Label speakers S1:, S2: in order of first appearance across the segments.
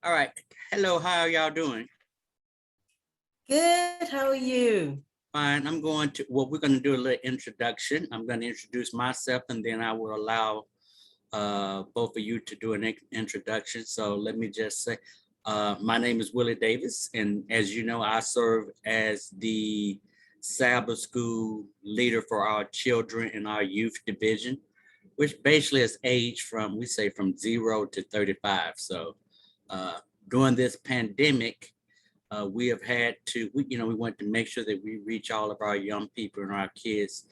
S1: All right. Hello, how are y'all doing?
S2: Good. How are you?
S1: Fine. We're going to do a little introduction. I'm going to introduce myself and then I will allow both of you to do an introduction. So let me just say, my name is Willie Davis. And as you know, I serve as the Sabbath School leader for our children in our youth division, which basically is age from 0 to 35. So during this pandemic, we have had to, we want to make sure that we reach all of our young people and our kids.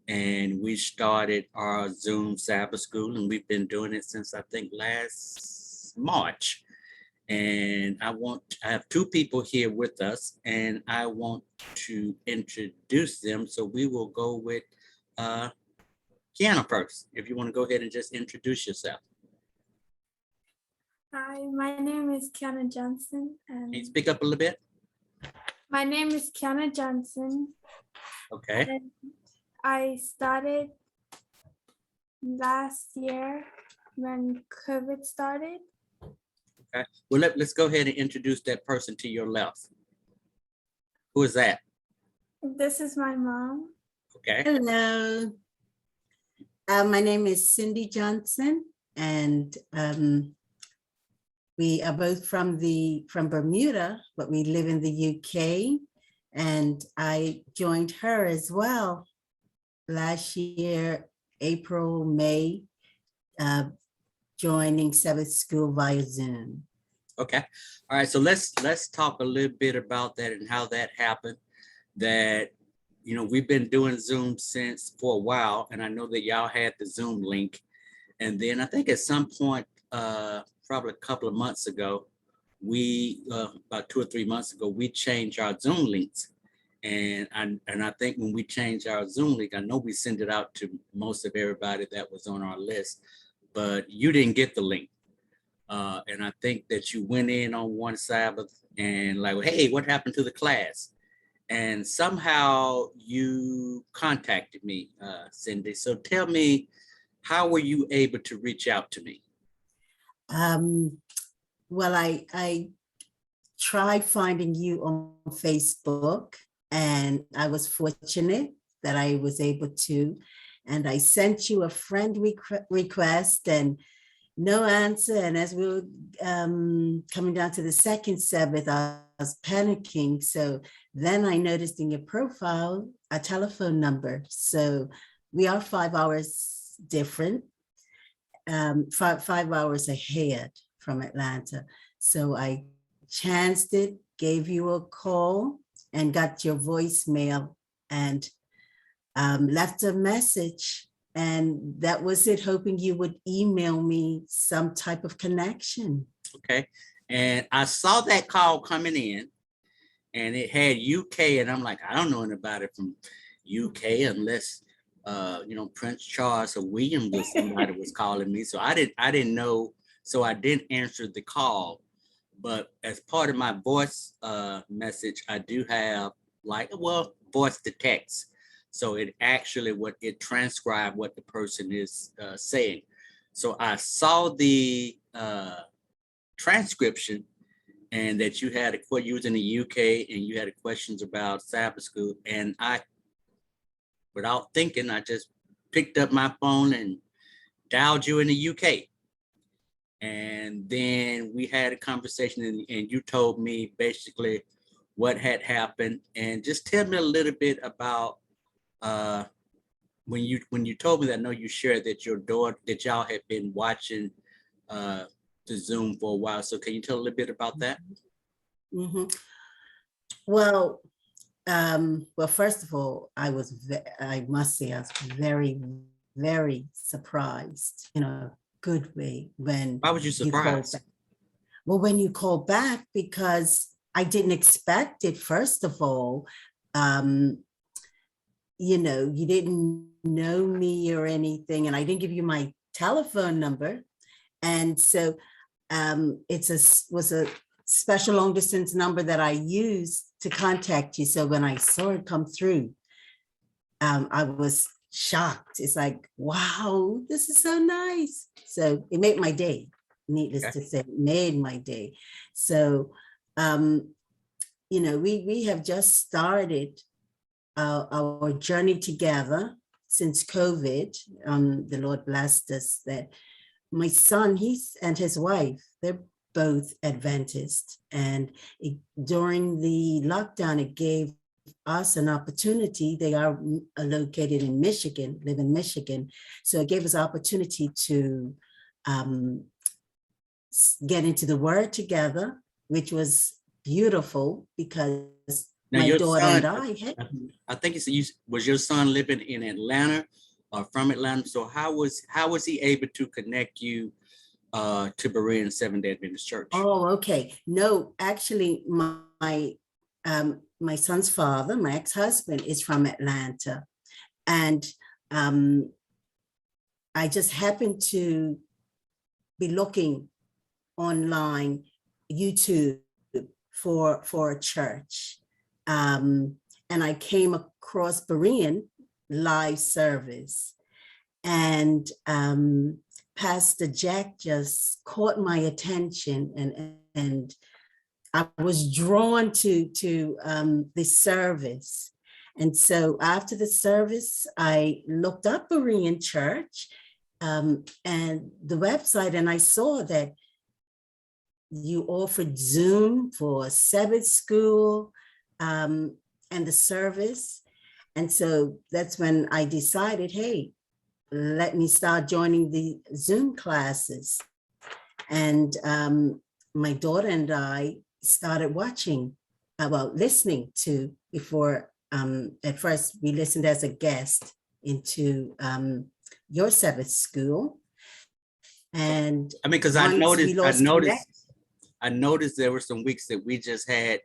S1: And we started our Zoom Sabbath School, and we've been doing it since I think last March. And I have two people here with us, and I want to introduce them. So we will go with Kiana first. If you want to go ahead and just introduce yourself.
S3: Hi, my name is Kiana Johnson.
S1: Can you speak up a little bit?
S3: My name is Kiana Johnson.
S1: Okay.
S3: And I started last year when COVID started.
S1: Okay. Well, let's go ahead and introduce that person to your left. Who is that?
S3: This is my mom.
S1: Okay.
S2: Hello. My name is Cindy Johnson, and we are both from Bermuda, but we live in the UK. And I joined her as well last year, April, May, joining Sabbath School via Zoom.
S1: Okay. All right. So let's talk a little bit about that and how that happened. That, we've been doing Zoom for a while, and I know that y'all had the Zoom link. And then I think at some point, probably a couple of months ago, about 2 or 3 months ago, we changed our Zoom links. And I think when we changed our Zoom link, I know we sent it out to most of everybody that was on our list, but you didn't get the link. And I think that you went in on one Sabbath and like, hey, what happened to the class? And somehow you contacted me, Cindy. So tell me, how were you able to reach out to me?
S2: Well, I tried finding you on Facebook, and I was fortunate that I was able to, and I sent you a friend request and no answer. And as we were coming down to the second Sabbath, I was panicking. So then I noticed in your profile a telephone number. So we are 5 hours different, 5 hours ahead from Atlanta. So I chanced it, gave you a call, and got your voicemail and left a message. And that was it, hoping you would email me some type of connection.
S1: Okay. And I saw that call coming in, and it had UK, and I'm like, I don't know anybody from UK unless Prince Charles or William or somebody was calling me. So I didn't know. So I didn't answer the call. But as part of my voice message, I do have voice to text. So it actually transcribed what the person is saying. So I saw the transcription, and that you was in the UK and you had questions about Sabbath School. And without thinking, I just picked up my phone and dialed you in the UK. And then we had a conversation, and you told me basically what had happened. And just tell me a little bit about when you told me that. I know you shared that your daughter, that y'all had been watching the Zoom for a while. So can you tell a little bit about that?
S2: Mm-hmm. Well, first of all, I must say I was very, very surprised in a good way when.
S1: Why was you surprised?
S2: When you called back, because I didn't expect it. First of all, you didn't know me or anything, and I didn't give you my telephone number, and so was a special long distance number that I used to contact you. So when I saw it come through, I was shocked. It's like, wow, this is so nice. So it made my day. needless
S1: Okay.
S2: to say, made my day. So, we have just started our journey together since COVID. The Lord blessed us that my son, and his wife, they're both Adventist. And during the lockdown, it gave us an opportunity. They are located in Michigan, live in Michigan. So it gave us opportunity to get into the Word together, which was beautiful because
S1: Now
S2: my
S1: your
S2: daughter and
S1: son, I think was your son living in Atlanta or from Atlanta. So how was he able to connect you to Berean Seventh-day Adventist Church?
S2: Oh, okay. No, actually, my son's father, my ex-husband, is from Atlanta. And I just happened to be looking online, YouTube, for a church. And I came across Berean live service. And Pastor Jack just caught my attention, and I was drawn to the service. And so after the service, I looked up Berean Church and the website, and I saw that you offered Zoom for Sabbath school and the service. And so that's when I decided, hey, let me start joining the Zoom classes. And my daughter and I started listening to before. At first, we listened as a guest into your Sabbath school. And
S1: I mean, because I noticed there were some weeks that we just had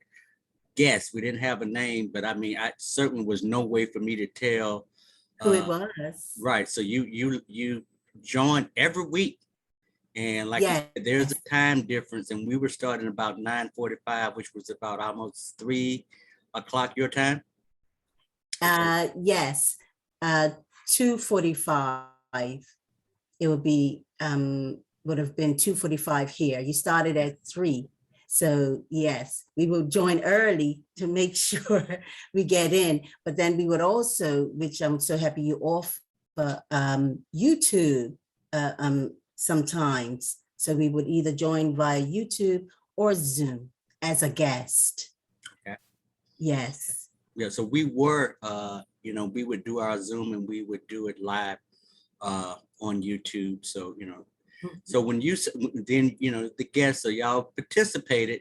S1: guests. We didn't have a name, but I mean, I certainly was no way for me to tell
S2: who it was.
S1: Right. So you joined every week. And like you
S2: Yes.
S1: said, there's a time difference, and we were starting about 9:45, which was about almost 3 o'clock your time.
S2: Yes, 2:45. It would have been 2:45 here. You started at 3. So yes, we will join early to make sure we get in. But then we would also, which I'm so happy you offer, YouTube sometimes. So we would either join via YouTube or Zoom as a guest.
S1: Okay.
S2: Yes.
S1: Yeah. So we were, we would do our Zoom and we would do it live on YouTube. So, so when then, the guests, so y'all participated.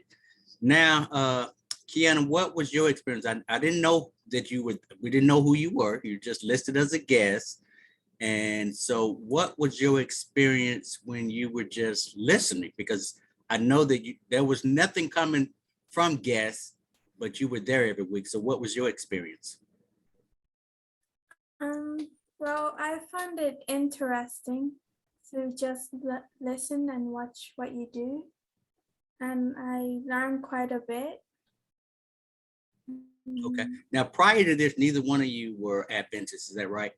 S1: Now, Kiana, what was your experience? I didn't know that we didn't know who you were. You just listed as a guest. And so what was your experience when you were just listening? Because I know that there was nothing coming from guests, but you were there every week. So what was your experience?
S3: Well, I found it interesting to just listen and watch what you do. And I learned quite a bit.
S1: Okay. Now, prior to this, neither one of you were Adventists. Is that right?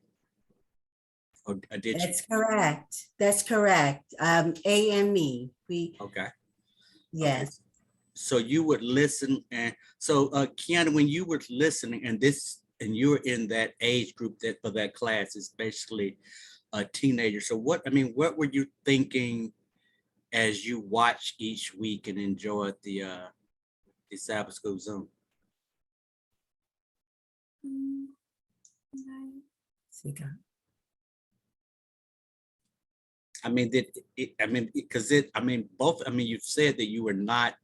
S1: Or did
S2: That's correct. That's correct. AME.
S1: Okay.
S2: Yes.
S1: Okay. So you would listen, and so Kiana, when you were listening, and you were in that age group for that class is basically a teenager. So what were you thinking as you watched each week and enjoyed the Sabbath School Zoom? You've said that you were not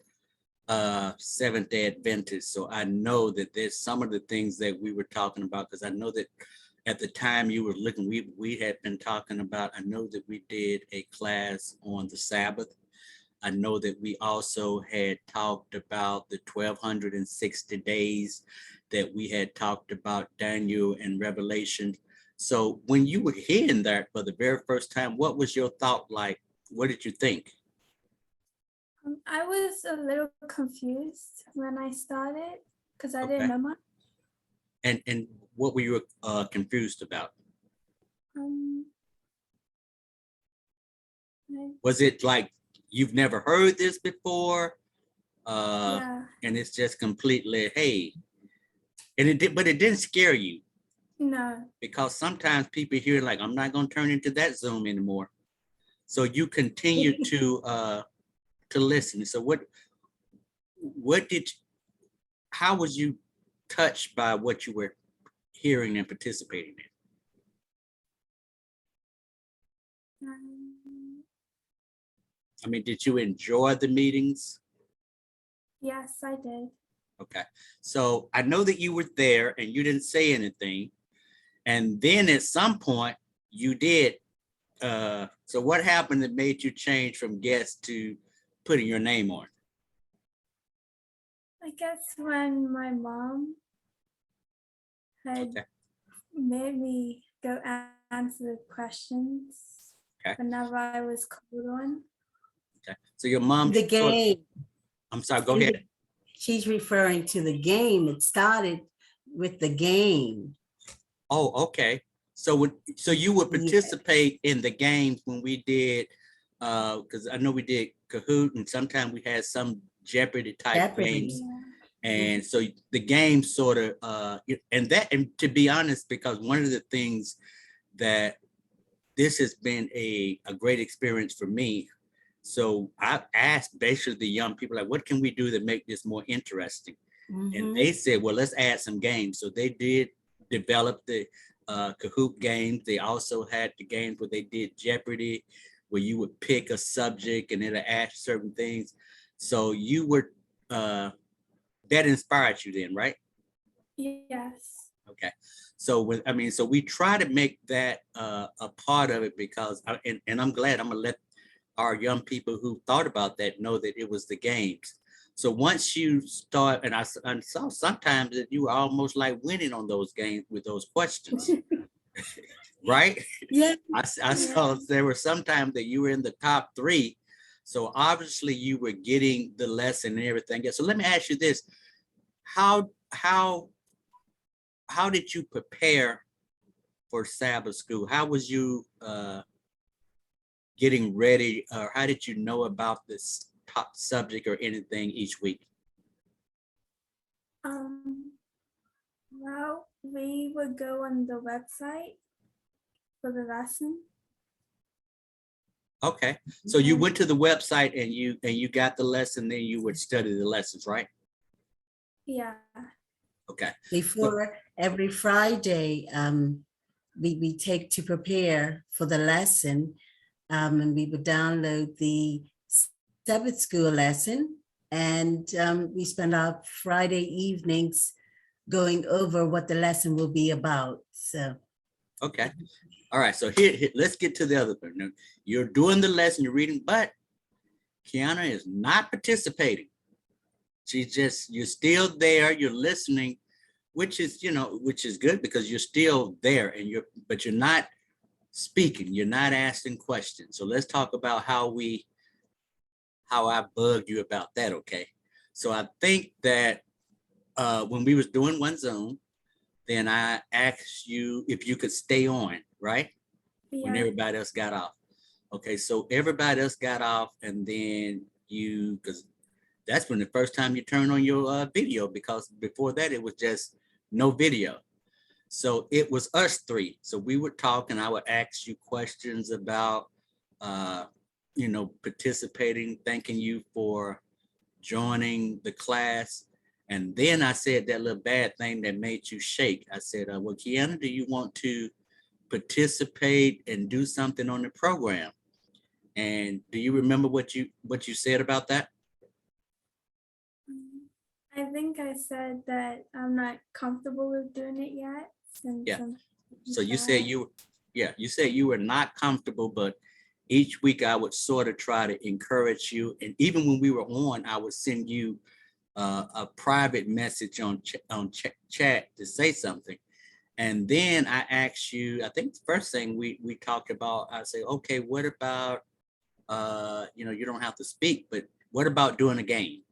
S1: Seventh-day Adventist. So I know that there's some of the things that we were talking about, because I know that at the time you were looking, we had been talking about, I know that we did a class on the Sabbath. I know that we also had talked about the 1260 days, that we had talked about Daniel and Revelation. So when you were hearing that for the very first time, what was your thought like? What did you think?
S3: I was a little confused when I started because I didn't know much.
S1: And what were you confused about? Was it like you've never heard this before,
S3: Yeah.
S1: and it's just completely, hey, and it did, but it didn't scare you,
S3: No.
S1: because sometimes people hear like, I'm not going to turn into that Zoom anymore. So you continue to listen. So how was you touched by what you were hearing and participating in? I mean, did you enjoy the meetings?
S3: Yes, I did.
S1: Okay. So I know that you were there and you didn't say anything. And then at some point you did. So what happened that made you change from guest to putting your name on?
S3: I guess when my mom had
S1: Okay.
S3: made me go answer the questions
S1: Okay.
S3: whenever I was called on.
S1: Okay. So your mom.
S2: The game.
S1: I'm sorry, go ahead.
S2: She's referring to the game. It started with the game.
S1: Oh, okay. So you would
S2: Yeah.
S1: participate in the games when we did, because I know we did Kahoot, and sometimes we had some Jeopardy type games.
S3: Yeah.
S1: And so the game sort of, and to be honest, because one of the things that this has been a great experience for me. So I asked basically the young people, like, what can we do to make this more interesting? And they said, well, let's add some games. So they did develop the Kahoot games. They also had the games where they did Jeopardy, where you would pick a subject and it'll ask certain things. So you were, that inspired you then, right?
S3: Yes.
S1: Okay. So so we try to make that a part of it, because and I'm glad. I'm gonna let our young people who thought about that know that it was the games. So once you start, and I saw sometimes that you were almost like winning on those games with those questions, right?
S2: Yeah.
S1: I saw there were sometimes that you were in the top 3. So obviously you were getting the lesson and everything else. So let me ask you this: how did you prepare for Sabbath school? How was you getting ready, or how did you know about this top subject or anything each week?
S3: Well, we would go on the website for the lesson.
S1: Okay, so you went to the website and you got the lesson, then you would study the lessons, right?
S3: Yeah.
S1: Okay.
S2: Before every Friday, we take to prepare for the lesson, and we would download the Sabbath school lesson, and we spend our Friday evenings going over what the lesson will be about. So.
S1: Okay. All right. So here let's get to the other thing. Now, you're doing the lesson, you're reading, but Kiana is not participating. You're still there, you're listening, which is good, because you're still there, but you're not speaking, you're not asking questions. So let's talk about how I bugged you about that. Okay. So I think that when we was doing one Zoom, then I asked you if you could stay on, right?
S3: Yeah.
S1: When everybody else got off. Okay, so everybody else got off, and then because that's when the first time you turn on your video, because before that it was just no video. So it was us 3. So we would talk, and I would ask you questions about, participating, thanking you for joining the class. And then I said that little bad thing that made you shake. I said, well, Kiana, do you want to participate and do something on the program? And do you remember what you said about that?
S3: I think I said that I'm not comfortable with doing it yet.
S1: Yeah. So you said you said you were not comfortable, but each week I would sort of try to encourage you. And even when we were on, I would send you a private message on chat to say something. And then I asked you, I think the first thing we talked about, I say, okay, what about, you don't have to speak, but what about doing a game?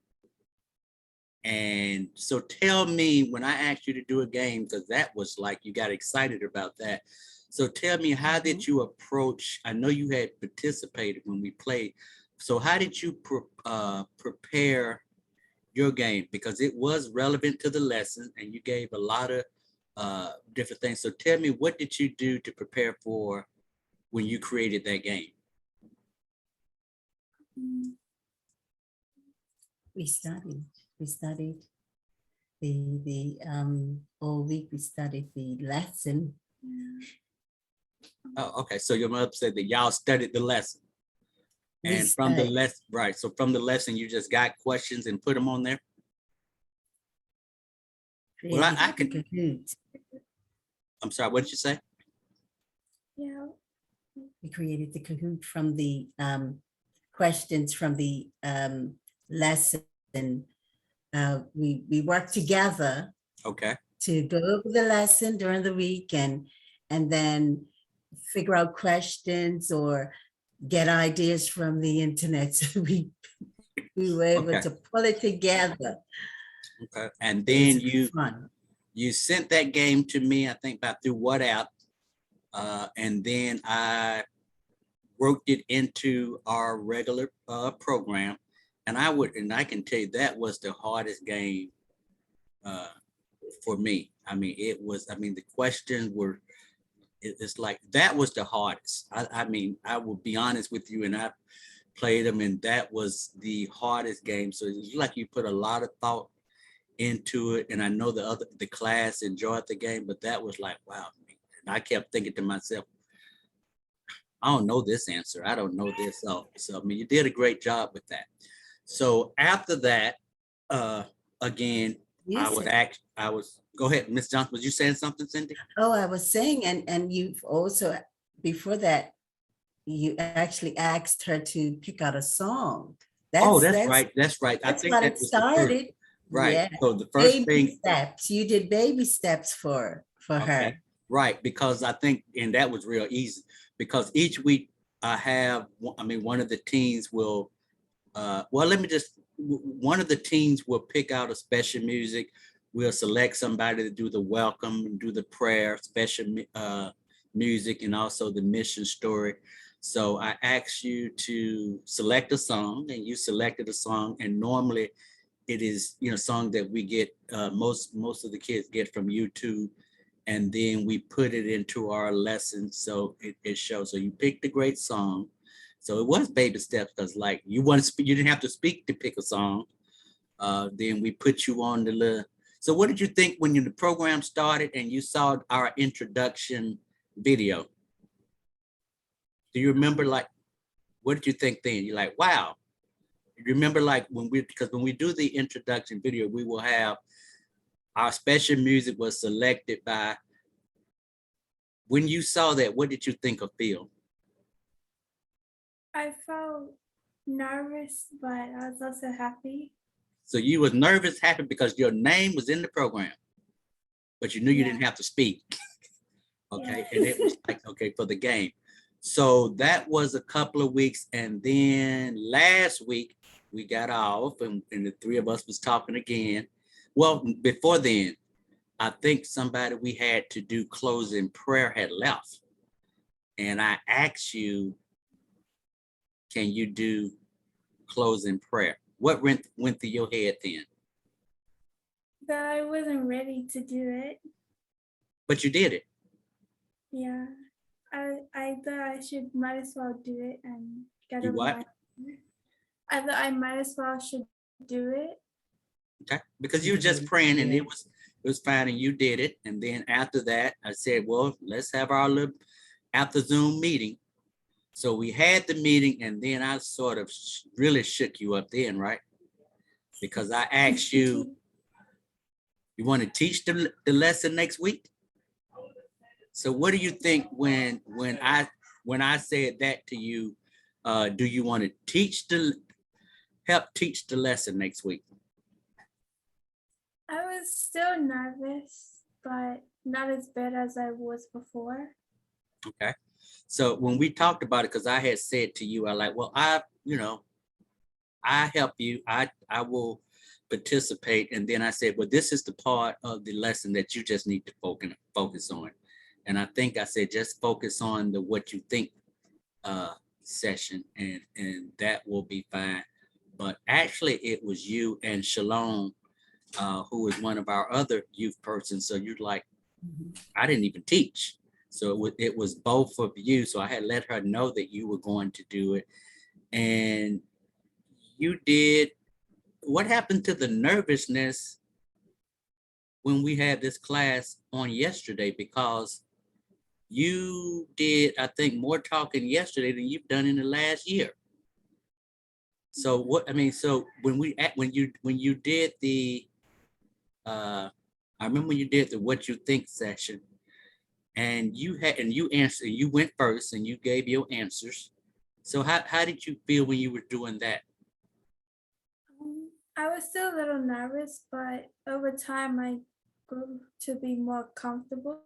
S1: And so tell me, when I asked you to do a game, because that was like, you got excited about that. So tell me, how did you approach, I know you had participated when we played. So how did you prepare your game? Because it was relevant to the lesson and you gave a lot of different things. So tell me, what did you do to prepare for when you created that game?
S2: We studied the all week. We studied the lesson.
S1: Oh, okay. So your mother said that y'all studied the lesson.
S2: We
S1: And from the
S2: studied.
S1: lesson, right. So from the lesson, you just got questions and put them on there. Well, I
S2: created
S1: can,
S2: Kahoot.
S1: I'm sorry, what did you say?
S3: Yeah.
S2: We created the Kahoot from the questions from the lesson. We worked together
S1: Okay.
S2: to go over the lesson during the week and then figure out questions or get ideas from the internet. So we were able
S1: Okay.
S2: to pull it together.
S1: Okay. And
S2: It was
S1: then
S2: fun.
S1: you sent that game to me, I think about through WhatsApp. And then I worked it into our regular program. And I can tell you that was the hardest game for me. I mean, the questions were, it's like, that was the hardest. I mean, I will be honest with you, and I played them, and that was the hardest game. So it's like you put a lot of thought into it. And I know the class enjoyed the game, but that was like, wow. And I kept thinking to myself, I don't know this answer. I don't know this. So I mean, you did a great job with that. So after that, again, go ahead, Miss Johnson, was you saying something, Cindy?
S2: Oh, I was saying, and you've also, before that, you actually asked her to pick out a song.
S1: Oh,
S2: That's
S1: that's right. I
S2: that's
S1: think
S2: what
S1: that
S2: it
S1: was the first,
S2: started.
S1: right.
S2: Yeah.
S1: So the first
S2: Baby
S1: thing,
S2: steps. You did baby steps for
S1: okay,
S2: her.
S1: right, because I think, and that was real easy, because each week I have, one of the teens will, one of the teens will pick out a special music. We'll select somebody to do the welcome and do the prayer, special music, and also the mission story. So I asked you to select a song, and you selected a song, and normally it is, song that we get, most of the kids get from YouTube, and then we put it into our lesson, so it shows. So you picked a great song. So it was baby steps, because like you didn't have to speak to pick a song. Then we put you on the little. So what did you think when the program started and you saw our introduction video? Do you remember, like, what did you think then? You're like, wow. You remember, like, because when we do the introduction video, we will have our special music was selected by. When you saw that, what did you think or feel?
S3: I felt nervous, but I was also happy.
S1: So you was nervous, happy because your name was in the program, but you knew you
S3: Yeah.
S1: didn't have to speak. Okay.
S3: Yeah.
S1: And it was like, okay, for the game. So that was a couple of weeks. And then last week we got off, and the three of us was talking again. Well, before then, I think somebody we had to do closing prayer had left. And I asked you, can you do closing prayer? What went through your head then?
S3: That I wasn't ready to do it.
S1: But you did it.
S3: Yeah. I thought I might as well do it and get
S1: You
S3: over
S1: what?
S3: my. I thought I might as well should do it.
S1: Okay, because you were just praying, and it was fine, and you did it. And then after that, I said, well, let's have our little after Zoom meeting. So we had the meeting, and then I sort of really shook you up then, right? Because I asked you, you want to teach the lesson next week? So what do you think when I said that to you? Do you want to help teach the lesson next week?
S3: I was still nervous, but not as bad as I was before.
S1: Okay. So when we talked about it, because I had said to you, I like, well, I help you. I will participate. And then I said, well, this is the part of the lesson that you just need to focus on. And I think I said, just focus on what you think session, and that will be fine. But actually, it was you and Shalom, who was one of our other youth persons. So you're like,
S2: Mhm.
S1: I didn't even teach. So it was both of you. So I had let her know that you were going to do it. And you did. What happened to the nervousness when we had this class on yesterday? Because you did, I think, more talking yesterday than you've done in the last year. So what, I mean, so when you did the, I remember when you did the what you think session, and you answered, you went first and you gave your answers. So how did you feel when you were doing that?
S3: I was still a little nervous, but over time I grew to be more comfortable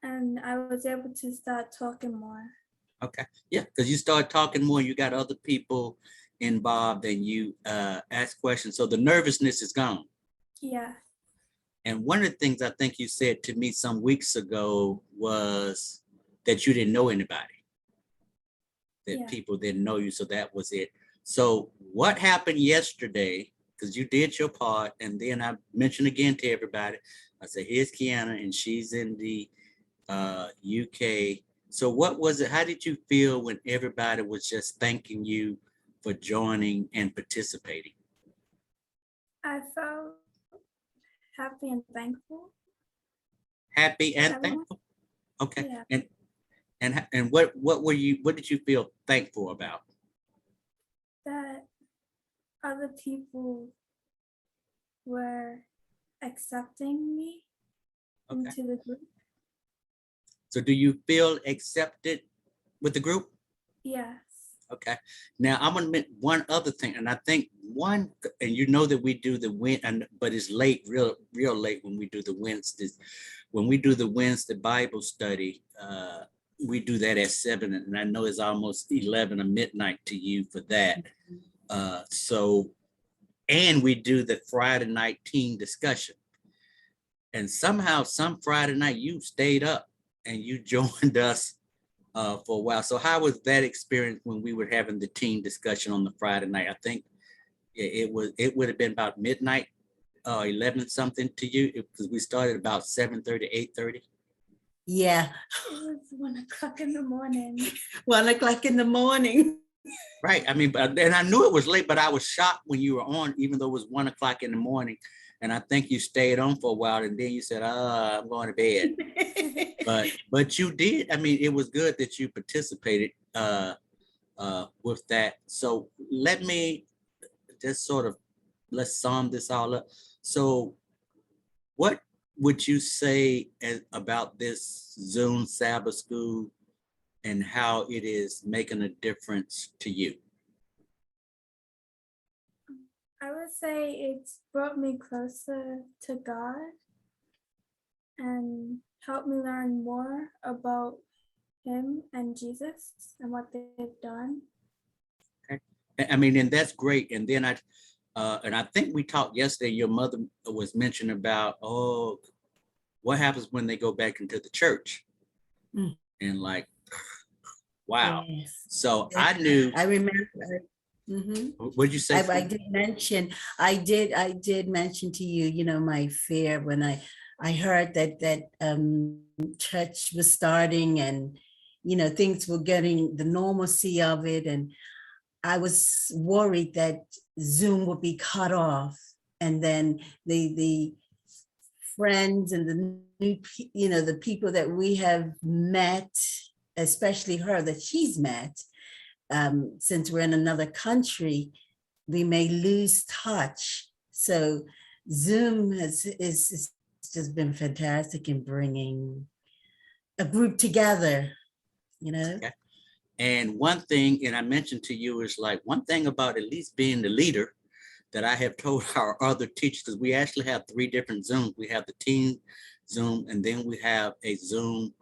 S3: and I was able to start talking more.
S1: Okay, yeah, because you start talking more, you got other people involved, and you ask questions, so the nervousness is gone.
S3: Yeah.
S1: And one of the things I think you said to me some weeks ago was that you didn't know anybody, that
S3: Yeah.
S1: people didn't know you, so that was it. So what happened yesterday, because you did your part, and then I mentioned again to everybody, I said, here's Kiana, and she's in the UK. So what was it, how did you feel when everybody was just thanking you for joining and participating?
S3: I felt happy and thankful.
S1: Happy and
S3: Everyone?
S1: thankful? Okay.
S3: Yeah.
S1: And what did you feel thankful about?
S3: That other people were accepting me
S1: Okay.
S3: into the group.
S1: So do you feel accepted with the group?
S3: Yes.
S1: Okay. Now I'm gonna mention one other thing, and I think one, and you know that we do the but it's late, real late when we do the Wednesdays. When we do the Wednesday Bible study, we do that at 7, and I know it's almost 11 or midnight to you for that. So, and we do the Friday night teen discussion. And somehow, some Friday night, you stayed up and you joined us for a while. So how was that experience when we were having the teen discussion on the Friday night? I think it would have been about midnight, 11 something to you, because we started about 7:30, 8:30.
S2: Yeah,
S3: It was 1 o'clock in the morning.
S2: 1 o'clock in the morning.
S1: Right. I mean, and I knew it was late, but I was shocked when you were on, even though it was 1 o'clock in the morning. And I think you stayed on for a while, and then you said, I'm going to bed. But you did. I mean, it was good that you participated with that. So let me just sort of, let's sum this all up. So what would you say about this Zoom Sabbath School and how it is making a difference to you?
S3: I would say it's brought me closer to God and helped me learn more about Him and Jesus and what they've done.
S1: Okay. I mean, and that's great. And then I think we talked yesterday, your mother was mentioning about, what happens when they go back into the church?
S2: Mm.
S1: And like, wow.
S2: Yes.
S1: So
S2: Yes.
S1: I knew.
S2: I remember. Mhm.
S1: What'd you say?
S2: I did mention, I did mention to you, my fear when I heard that church was starting and, things were getting the normalcy of it. And I was worried that Zoom would be cut off. And then the friends and the new, the people that we have met, especially her that she's met, since we're in another country, we may lose touch. So Zoom is just been fantastic in bringing a group together,
S1: Okay. And one thing, and I mentioned to you, is like one thing about at least being the leader that I have told our other teachers, because we actually have 3 different Zooms. We have the teen Zoom, and then we have a Zoom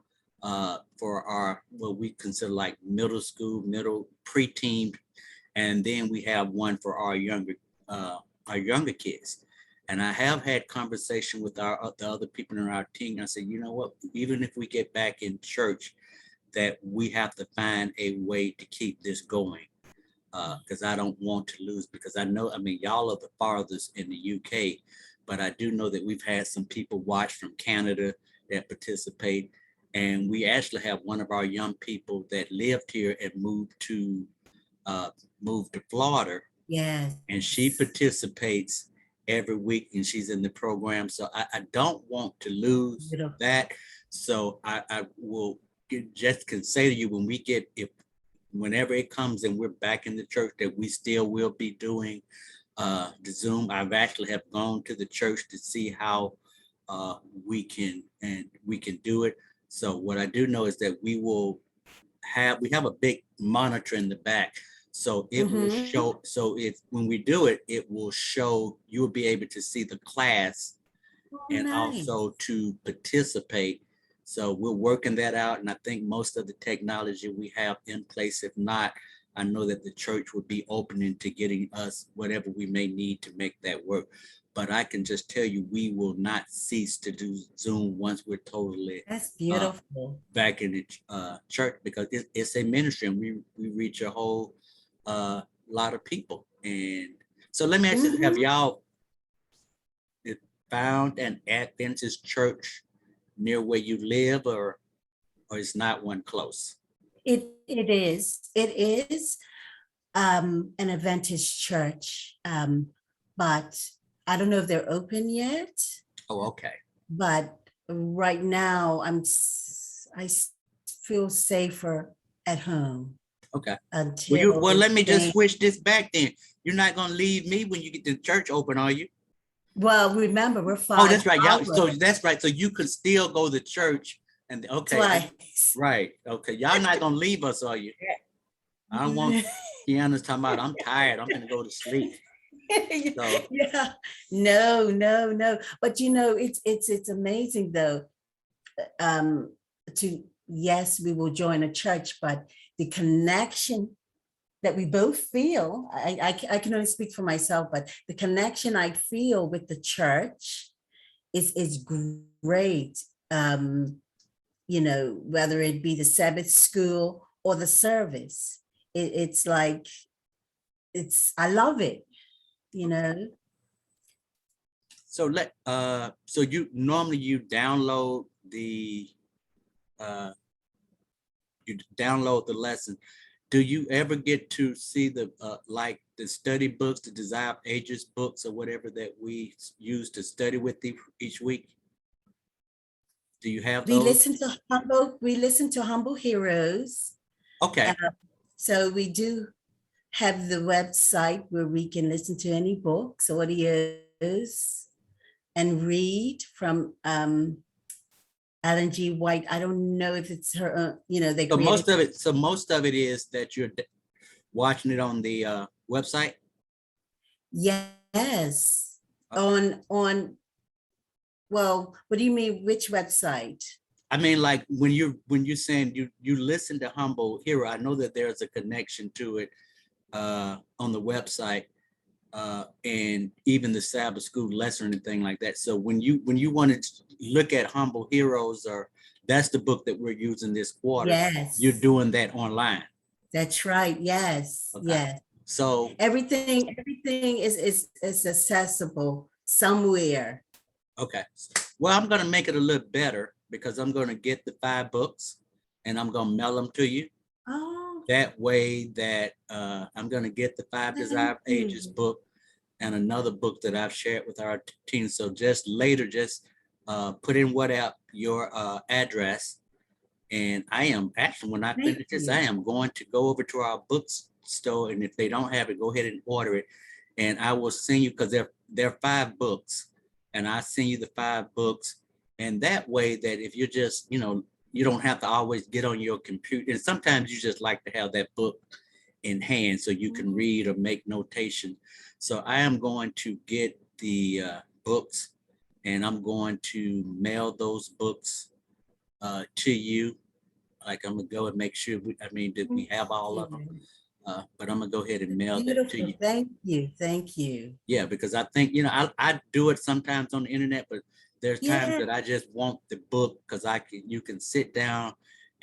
S1: for our, what we consider like middle school, preteen, and then we have one for our younger kids. And I have had conversation with the other people in our team. I said, you know what, even if we get back in church, that we have to find a way to keep this going. Because I don't want to lose, because I know, I mean, y'all are the farthest in the UK, but I do know that we've had some people watch from Canada that participate. And we actually have one of our young people that lived here and moved to Florida,
S2: Yes.
S1: and she participates every week, and she's in the program. So I don't want to lose
S2: Beautiful.
S1: that. So I will just can say to you, when we get, whenever it comes and we're back in the church, that we still will be doing the Zoom. I've actually have gone to the church to see how we can do it. So what I do know is that we have a big monitor in the back. So it will
S2: Mhm.
S1: show, so when we do it, it will show, you'll be able to see the class
S2: Oh,
S1: and
S2: nice.
S1: also to participate. So we're working that out. And I think most of the technology we have in place. If not, I know that the church would be opening to getting us whatever we may need to make that work. But I can just tell you, we will not cease to do Zoom once we're totally
S2: That's beautiful.
S1: back in the church, because it's a ministry, and we reach a whole lot of people. And so let me ask you, have
S2: Mhm.
S1: y'all found an Adventist church near where you live, or is not one close?
S2: It is. It is an Adventist church, but I don't know if they're open yet.
S1: Oh, okay.
S2: But right now, I feel safer at home
S1: Okay.
S2: until
S1: Well, let me just
S2: things-
S1: switch this back then. You're not gonna leave me when you get the church open, are you?
S2: Well, remember, we're
S1: Oh, that's
S2: 5
S1: right. Y'all,
S2: hours
S1: so that's right. So you could still go to church, and okay,
S2: twice.
S1: right. Okay, y'all not gonna leave us, are you? I don't want Kiana's talking about, I'm tired, I'm gonna go to sleep. So
S2: Yeah, no. But you know, it's amazing though. Yes, we will join a church, but the connection that we both feel, I can only speak for myself, but the connection I feel with the church is great. You know, whether it be the Sabbath school or the service, it's like, I love it, you know.
S1: so so you normally download the lesson. Do you ever get to see the like the study books, the Desire of Ages books, or whatever that we use to study with each week? Do you have
S2: We
S1: those?
S2: listen to Humble Heroes.
S1: Okay.
S2: So we do have the website where we can listen to any books, audios, and read from Ellen G. White. I don't know if it's her, you know, they
S1: So
S2: created.
S1: most of it is that you're watching it on the website.
S2: Yes.
S1: Okay.
S2: On, well, what do you mean? Which website?
S1: I mean, like when you're saying you listen to Humble Hero, I know that there's a connection to it on the website, and even the Sabbath School lesson and anything like that. So when you want to look at Humble Heroes, or that's the book that we're using this quarter,
S2: Yes.
S1: you're doing that online.
S2: That's right. Yes.
S1: Okay.
S2: Yes.
S1: So
S2: everything is accessible somewhere.
S1: okay. Well, I'm gonna make it a little better, because I'm gonna get the 5 books and I'm gonna mail them to you.
S2: Oh,
S1: That way that I'm gonna get the 5 Desire of
S2: thank
S1: Ages
S2: you.
S1: book and another book that I've shared with our team. So just later, just put in your address. And I am actually, when I
S2: Thank
S1: finish this,
S2: you.
S1: I am going to go over to our bookstore, and if they don't have it, go ahead and order it. And I will send you, because there are 5 books, and I send you the 5 books. And that way that if you're just, you don't have to always get on your computer. And sometimes you just like to have that book in hand so you can read or make notation. So I am going to get the books, and I'm going to mail those books to you. Like, I'm gonna go and make sure that we have all of them. But I'm gonna go ahead and mail that to
S2: Beautiful.
S1: you.
S2: Thank you.
S1: Yeah, because I think, I do it sometimes on the internet, but there's times
S2: Yeah.
S1: that I just want the book, because you can sit down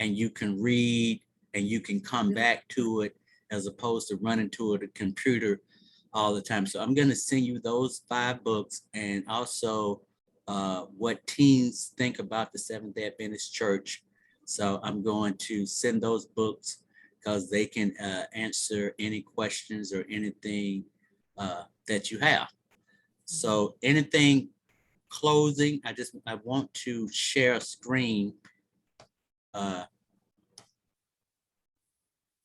S1: and you can read and you can come back to it as opposed to running to a computer all the time. So I'm going to send you those 5 books, and also what teens think about the Seventh-day Adventist Church. So I'm going to send those books because they can answer any questions or anything that you have. So anything closing, I want to share a screen.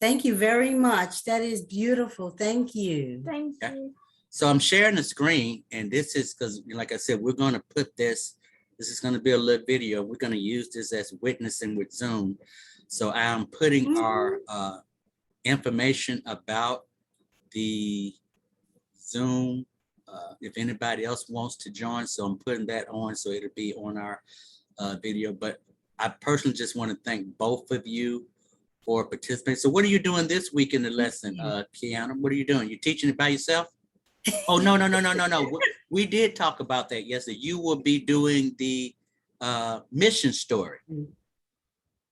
S2: Thank you very much. That is beautiful. Thank you.
S3: Thank
S1: Yeah.
S3: you.
S1: So I'm sharing the screen, and this is because, like I said, we're going to put this is going to be a little video. We're going to use this as witnessing with Zoom. So I'm putting our information about the Zoom, if anybody else wants to join. So I'm putting that on, so it'll be on our video. But I personally just want to thank both of you for participating. So what are you doing this week in the lesson, Kiana? What are you doing? You teaching it by yourself? Oh, no. We did talk about that yesterday. You will be doing the mission story,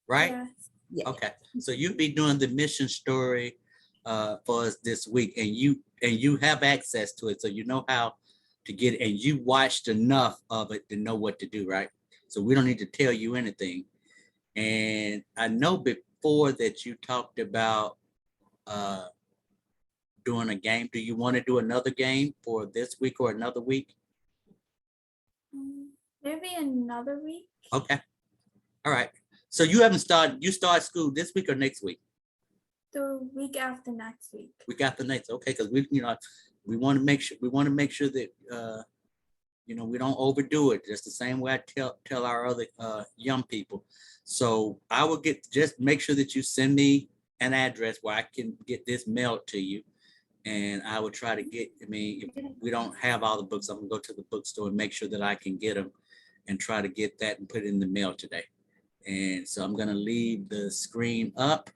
S1: right?
S3: Yes.
S2: Yeah.
S1: Okay, so you'll be doing the mission story for us this week, and you have access to it, so you know how to get it, and you watched enough of it to know what to do, right? So we don't need to tell you anything. And I know before that you talked about doing a game. Do you want to do another game for this week or another week?
S3: Maybe another week.
S1: Okay. All right. So you haven't started, you start school this week or next week?
S3: The week after next week.
S1: Week after next. Okay, because we want to make sure that we don't overdo it. Just the same way I tell our other young people. So I will just make sure that you send me an address where I can get this mailed to you. And I will try to get, if we don't have all the books, I'm gonna go to the bookstore and make sure that I can get them and try to get that and put it in the mail today. And so I'm gonna leave the screen up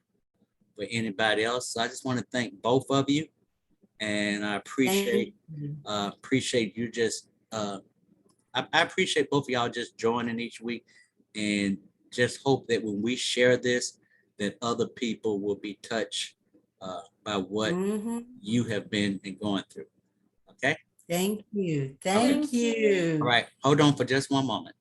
S1: for anybody else. So I just want to thank both of you. And I appreciate you just, I appreciate both of y'all just joining each week, and just hope that when we share this, that other people will be touched by what you have been going through. Okay.
S2: Thank you. Thank you.
S1: All right. Hold on for just one moment.